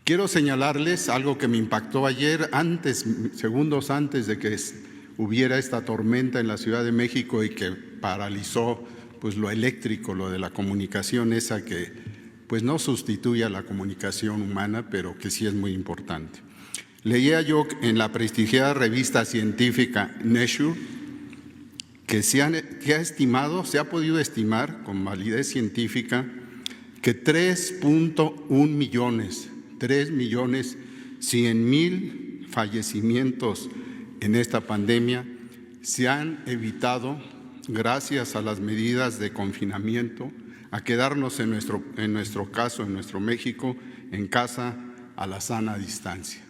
Quiero señalarles algo que me impactó ayer, segundos antes de que hubiera esta tormenta en la Ciudad de México y que paralizó pues lo eléctrico, lo de la comunicación, esa que pues no sustituye a la comunicación humana, pero que sí es muy importante. Leía yo en la prestigiada revista científica Nature que se ha podido estimar con validez científica que 3.1 millones, 3.100.000 fallecimientos en esta pandemia se han evitado gracias a las medidas de confinamiento, a quedarnos en nuestro caso, en nuestro México, en casa a la sana distancia.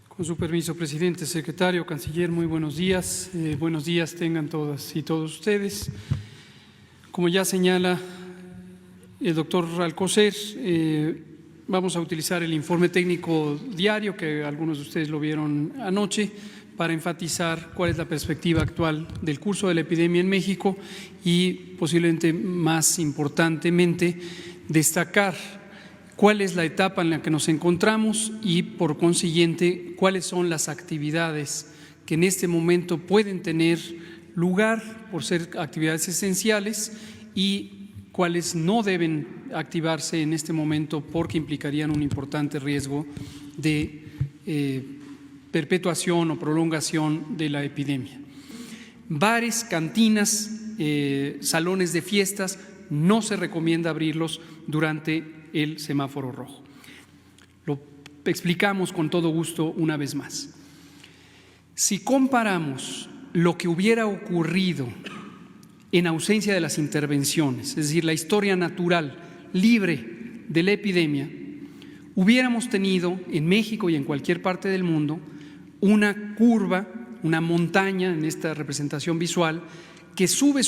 Con su permiso, presidente, secretario, canciller, muy buenos días. Buenos días tengan todas y todos ustedes. Como ya señala el doctor Alcocer, vamos a utilizar el informe técnico diario, que algunos de ustedes lo vieron anoche, para enfatizar cuál es la perspectiva actual del curso de la epidemia en México y, posiblemente más importantemente, destacar cuál es la etapa en la que nos encontramos y, por consiguiente, cuáles son las actividades que en este momento pueden tener lugar por ser actividades esenciales y cuáles no deben activarse en este momento porque implicarían un importante riesgo de perpetuación o prolongación de la epidemia. Bares, cantinas, salones de fiestas, no se recomienda abrirlos durante el semáforo rojo. Lo explicamos con todo gusto una vez más. Si comparamos lo que hubiera ocurrido en ausencia de las intervenciones, es decir, la historia natural libre de la epidemia, hubiéramos tenido en México y en cualquier parte del mundo una curva, una montaña en esta representación visual que sube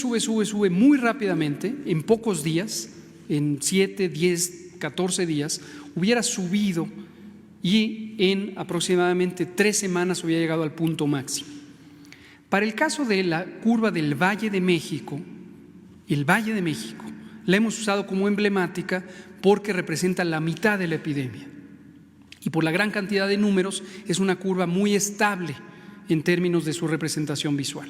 muy rápidamente en pocos días, en 7, 10, 14 días, hubiera subido y en aproximadamente 3 semanas hubiera llegado al punto máximo. Para el caso de la curva del Valle de México, el Valle de México la hemos usado como emblemática porque representa la mitad de la epidemia y por la gran cantidad de números es una curva muy estable en términos de su representación visual.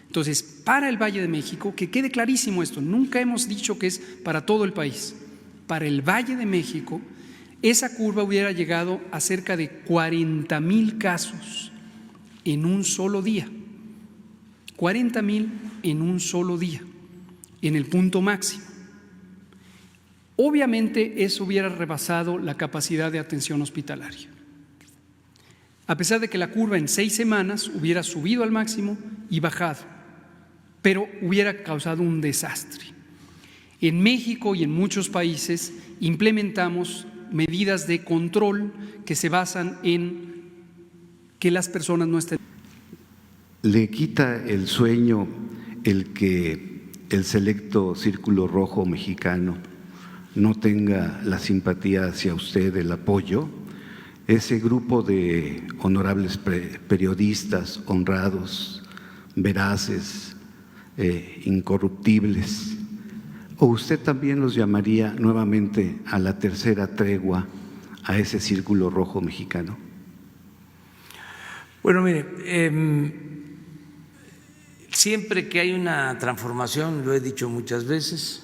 Entonces, para el Valle de México, que quede clarísimo esto, nunca hemos dicho que es para todo el país. Para el Valle de México, esa curva hubiera llegado a cerca de 40,000 casos en un solo día. 40,000 en un solo día, en el punto máximo. Obviamente eso hubiera rebasado la capacidad de atención hospitalaria. A pesar de que la curva en 6 semanas hubiera subido al máximo y bajado, pero hubiera causado un desastre. En México y en muchos países implementamos medidas de control que se basan en que las personas no estén. ¿Le quita el sueño el que el selecto Círculo Rojo Mexicano no tenga la simpatía hacia usted, el apoyo? Ese grupo de honorables periodistas honrados, veraces, incorruptibles, ¿o usted también los llamaría nuevamente a la tercera tregua a ese Círculo Rojo Mexicano? Bueno, mire, siempre que hay una transformación, lo he dicho muchas veces,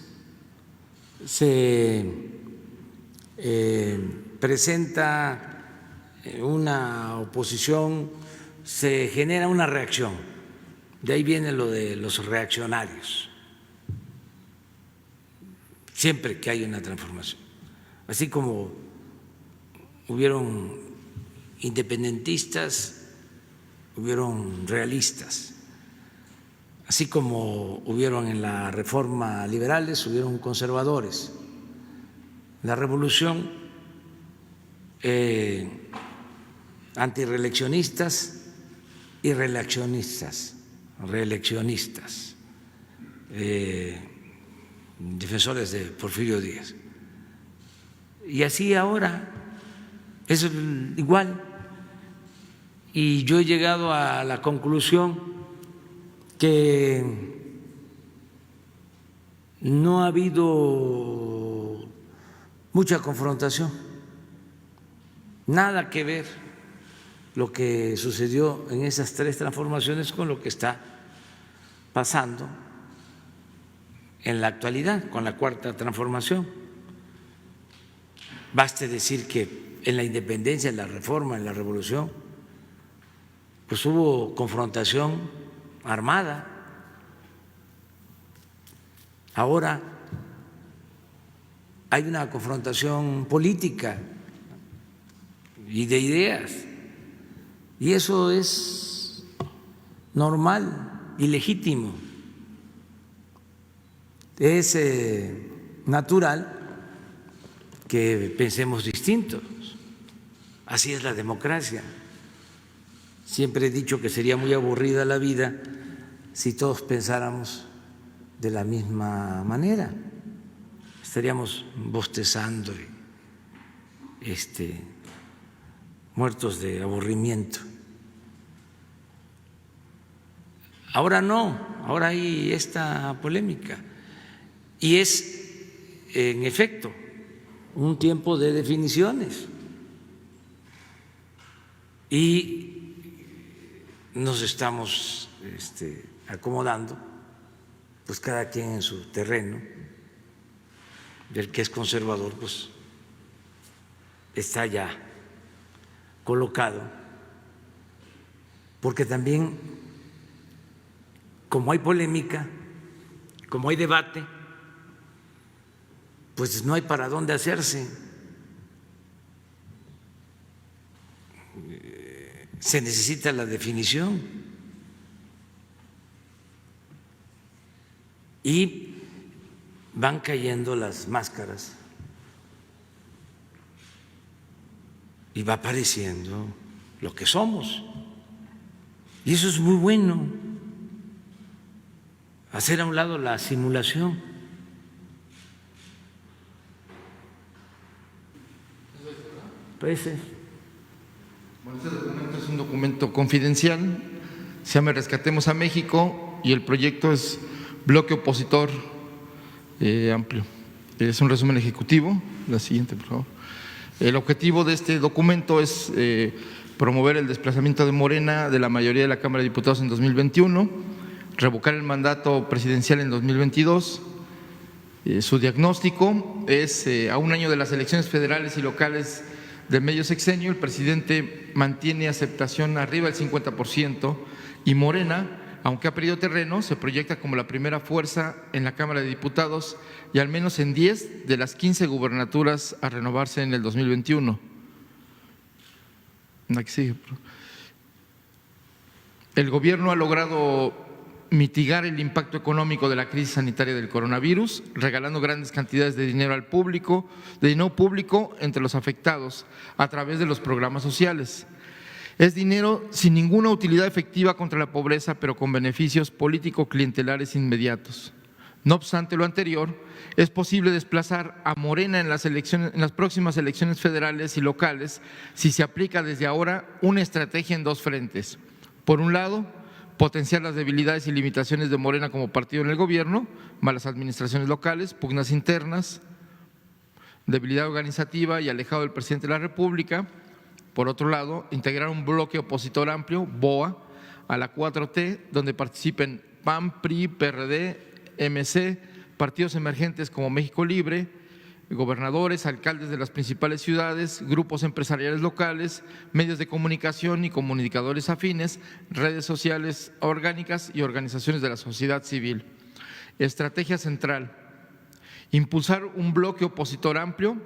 se presenta una oposición, se genera una reacción. De ahí viene lo de los reaccionarios. Siempre que hay una transformación, así como hubieron independentistas, hubieron realistas, así como hubieron en la reforma liberales, hubieron conservadores. La revolución, antireeleccionistas y reeleccionistas, defensores de Porfirio Díaz. Y así ahora es igual. Y yo he llegado a la conclusión que no ha habido mucha confrontación Nada que ver lo que sucedió en esas 3 transformaciones con lo que está pasando en la actualidad con la 4ª transformación. Baste decir que en la independencia, en la reforma, en la revolución, pues hubo confrontación armada. Ahora hay una confrontación política y de ideas, y eso es normal y legítimo. Es natural que pensemos distintos. Así es la democracia. Siempre he dicho que sería muy aburrida la vida si todos pensáramos de la misma manera. Estaríamos bostezando y muertos de aburrimiento. Ahora no, ahora hay esta polémica y es, en efecto, un tiempo de definiciones y nos estamos acomodando, pues cada quien en su terreno. El que es conservador pues está ya colocado, porque también como hay polémica, como hay debate, pues no hay para dónde hacerse. Se necesita la definición y van cayendo las máscaras y va apareciendo lo que somos. Y eso es muy bueno, hacer a un lado la simulación. Bueno, este documento es un documento confidencial, se llama Rescatemos a México y el proyecto es Bloque Opositor Amplio. Es un resumen ejecutivo. La siguiente, por favor. El objetivo de este documento es promover el desplazamiento de Morena de la mayoría de la Cámara de Diputados en 2021, revocar el mandato presidencial en 2022. Su diagnóstico es a un año de las elecciones federales y locales del medio sexenio, el presidente mantiene aceptación arriba del 50% y Morena, aunque ha perdido terreno, se proyecta como la primera fuerza en la Cámara de Diputados y al menos en 10 de las 15 gubernaturas a renovarse en el 2021. El gobierno ha logrado mitigar el impacto económico de la crisis sanitaria del coronavirus, regalando grandes cantidades de dinero al público, de dinero público entre los afectados a través de los programas sociales. Es dinero sin ninguna utilidad efectiva contra la pobreza, pero con beneficios político-clientelares inmediatos. No obstante lo anterior, es posible desplazar a Morena en las próximas elecciones federales y locales si se aplica desde ahora una estrategia en 2 frentes. Por un lado, potenciar las debilidades y limitaciones de Morena como partido en el gobierno, malas administraciones locales, pugnas internas, debilidad organizativa y alejado del presidente de la República. Por otro lado, integrar un bloque opositor amplio, BOA, a la 4T, donde participen PAN, PRI, PRD, MC, partidos emergentes como México Libre, gobernadores, alcaldes de las principales ciudades, grupos empresariales locales, medios de comunicación y comunicadores afines, redes sociales orgánicas y organizaciones de la sociedad civil. Estrategia central: impulsar un bloque opositor amplio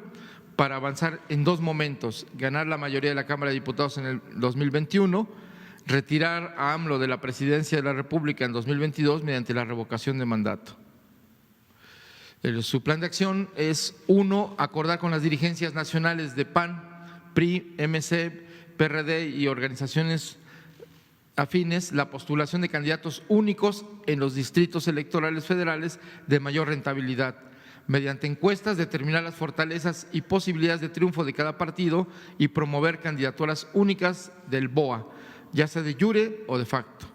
para avanzar en 2 momentos: ganar la mayoría de la Cámara de Diputados en el 2021, retirar a AMLO de la presidencia de la República en 2022 mediante la revocación de mandato. Su plan de acción es 1. Acordar con las dirigencias nacionales de PAN, PRI, MC, PRD y organizaciones afines la postulación de candidatos únicos en los distritos electorales federales de mayor rentabilidad. Mediante encuestas, determinar las fortalezas y posibilidades de triunfo de cada partido y promover candidaturas únicas del BOA, ya sea de jure o de facto.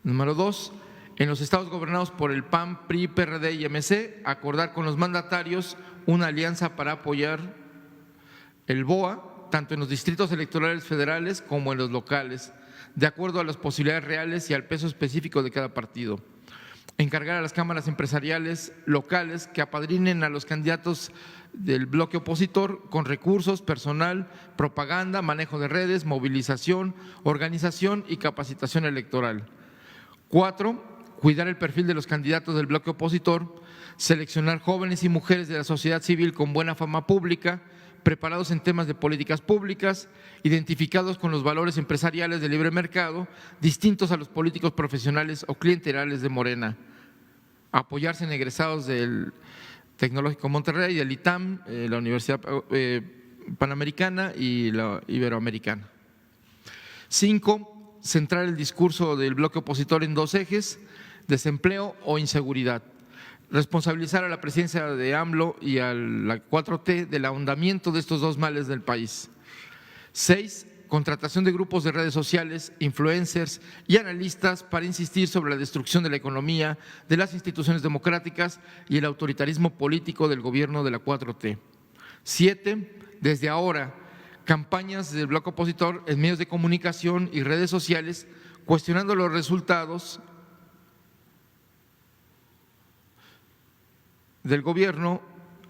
Número 2. En los estados gobernados por el PAN, PRI, PRD y MC, acordar con los mandatarios una alianza para apoyar el BOA tanto en los distritos electorales federales como en los locales, de acuerdo a las posibilidades reales y al peso específico de cada partido. Encargar a las cámaras empresariales locales que apadrinen a los candidatos del bloque opositor con recursos, personal, propaganda, manejo de redes, movilización, organización y capacitación electoral. 4. Cuidar el perfil de los candidatos del bloque opositor, seleccionar jóvenes y mujeres de la sociedad civil con buena fama pública, preparados en temas de políticas públicas, identificados con los valores empresariales del libre mercado, distintos a los políticos profesionales o clientelales de Morena. Apoyarse en egresados del Tecnológico Monterrey, del ITAM, la Universidad Panamericana y la Iberoamericana. 5. Centrar el discurso del bloque opositor en 2 ejes: desempleo o inseguridad. Responsabilizar a la presidencia de AMLO y a la 4T del ahondamiento de estos 2 males del país. 6. Contratación de grupos de redes sociales, influencers y analistas para insistir sobre la destrucción de la economía, de las instituciones democráticas y el autoritarismo político del gobierno de la 4T. 7. Desde ahora, campañas del bloque opositor en medios de comunicación y redes sociales cuestionando los resultados del gobierno,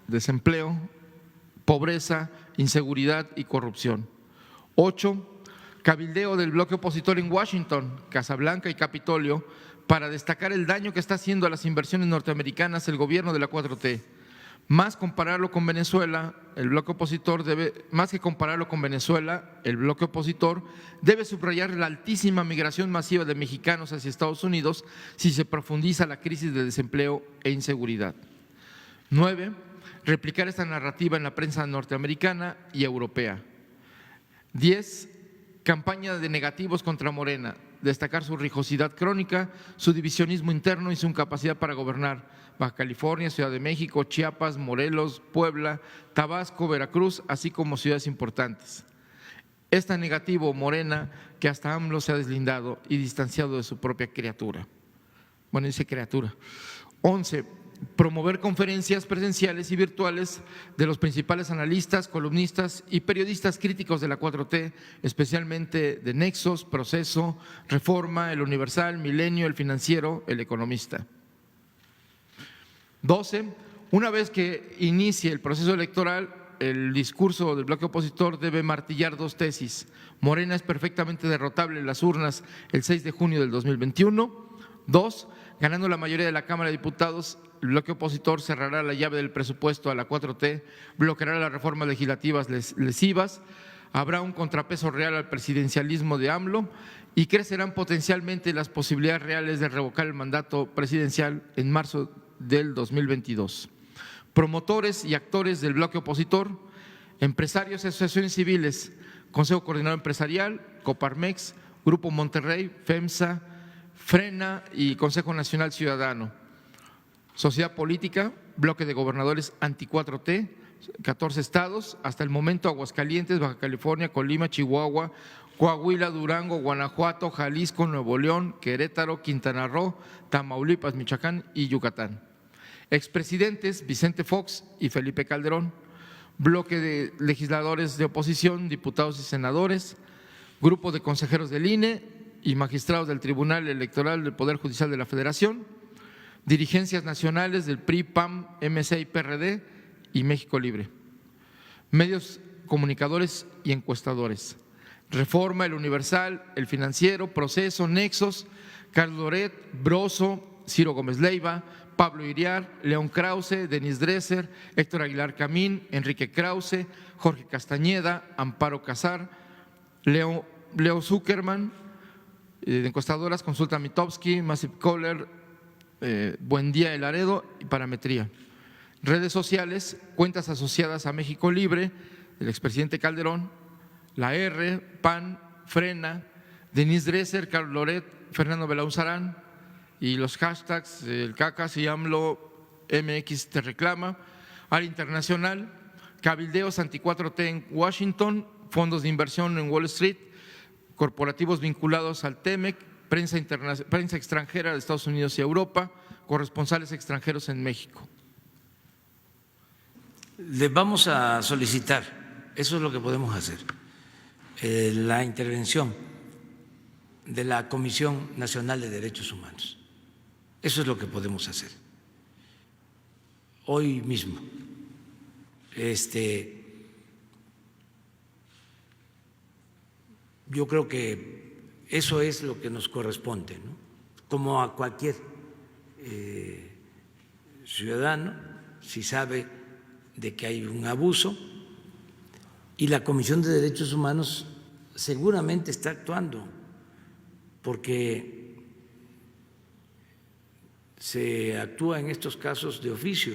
desempleo, pobreza, inseguridad y corrupción. 8. Cabildeo del bloque opositor en Washington, Casablanca y Capitolio para destacar el daño que está haciendo a las inversiones norteamericanas el gobierno de la 4T. Más que compararlo con Venezuela, el bloque opositor debe subrayar la altísima migración masiva de mexicanos hacia Estados Unidos si se profundiza la crisis de desempleo e inseguridad. 9. Replicar esta narrativa en la prensa norteamericana y europea. 10. Campaña de negativos contra Morena, destacar su rijosidad crónica, su divisionismo interno y su incapacidad para gobernar Baja California, Ciudad de México, Chiapas, Morelos, Puebla, Tabasco, Veracruz, así como ciudades importantes. Es tan negativo Morena que hasta AMLO se ha deslindado y distanciado de su propia criatura. Bueno, dice criatura. 11. Promover conferencias presenciales y virtuales de los principales analistas, columnistas y periodistas críticos de la 4T, especialmente de Nexos, Proceso, Reforma, El Universal, Milenio, El Financiero, El Economista. 12. Una vez que inicie el proceso electoral, el discurso del bloque opositor debe martillar 2 tesis. Morena es perfectamente derrotable en las urnas el 6 de junio del 2021. 2. Ganando la mayoría de la Cámara de Diputados, el bloque opositor cerrará la llave del presupuesto a la 4T, bloqueará las reformas legislativas lesivas, habrá un contrapeso real al presidencialismo de AMLO y crecerán potencialmente las posibilidades reales de revocar el mandato presidencial en marzo del 2022. Promotores y actores del bloque opositor, empresarios y asociaciones civiles, Consejo Coordinador Empresarial, Coparmex, Grupo Monterrey, FEMSA, Frena y Consejo Nacional Ciudadano. Sociedad política, bloque de gobernadores anti-4T, 14 estados, hasta el momento Aguascalientes, Baja California, Colima, Chihuahua, Coahuila, Durango, Guanajuato, Jalisco, Nuevo León, Querétaro, Quintana Roo, Tamaulipas, Michoacán y Yucatán. Expresidentes Vicente Fox y Felipe Calderón, bloque de legisladores de oposición, diputados y senadores, grupo de consejeros del INE y magistrados del Tribunal Electoral del Poder Judicial de la Federación, dirigencias nacionales del PRI, PAN, MC y PRD y México Libre, medios comunicadores y encuestadores, Reforma, El Universal, El Financiero, Proceso, Nexos, Carlos Loret, Broso, Ciro Gómez Leiva, Pablo Iriar, León Krause, Denis Dresser, Héctor Aguilar Camín, Enrique Krause, Jorge Castañeda, Amparo Casar, Leo Zuckerman, de encuestadoras Consulta Mitofsky, Massive Caller, Buen Día El Laredo y Parametría. Redes sociales, cuentas asociadas a México Libre, el expresidente Calderón, la R, PAN, Frena, Denis Dresser, Carlos Loret, Fernando Belauzarán y los hashtags el CACAS y AMLO MX te reclama, área internacional, cabildeos anti-4T en Washington, fondos de inversión en Wall Street, corporativos vinculados al TEMEC, prensa extranjera de Estados Unidos y Europa, corresponsales extranjeros en México. Le vamos a solicitar eso es lo que podemos hacer. La intervención de la Comisión Nacional de Derechos Humanos. Eso es lo que podemos hacer. Hoy mismo. Yo creo que eso es lo que nos corresponde, ¿no? Como a cualquier ciudadano, si sabe de que hay un abuso, y la Comisión de Derechos Humanos seguramente está actuando, porque se actúa en estos casos de oficio.